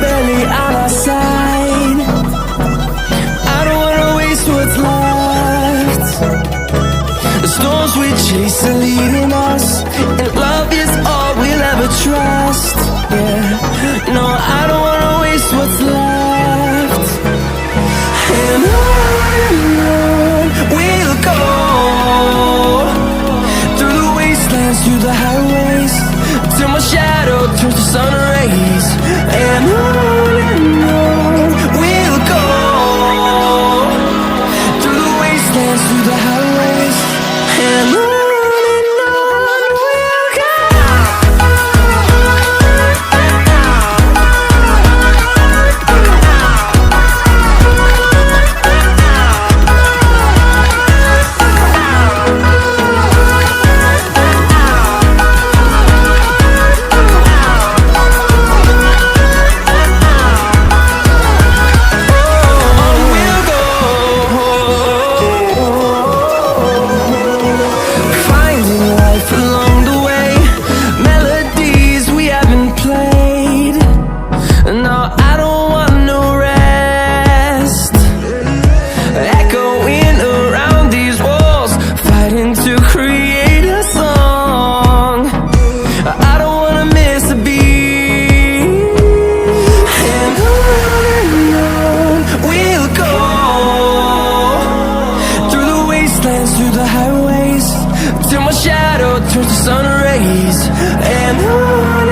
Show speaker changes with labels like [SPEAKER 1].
[SPEAKER 1] barely on our side. I don't wanna waste what's left. The storms we chase are leading us, and love is all we'll ever trust. Yeah, no, I don't wanna waste what's left. And on we'll go, through the wastelands, through the highways, till my shadow turns to sun rays. And on we'll go, through the wastelands, through the highways, and on we'll go. Through the highways, till my shadow turns to sun rays. And on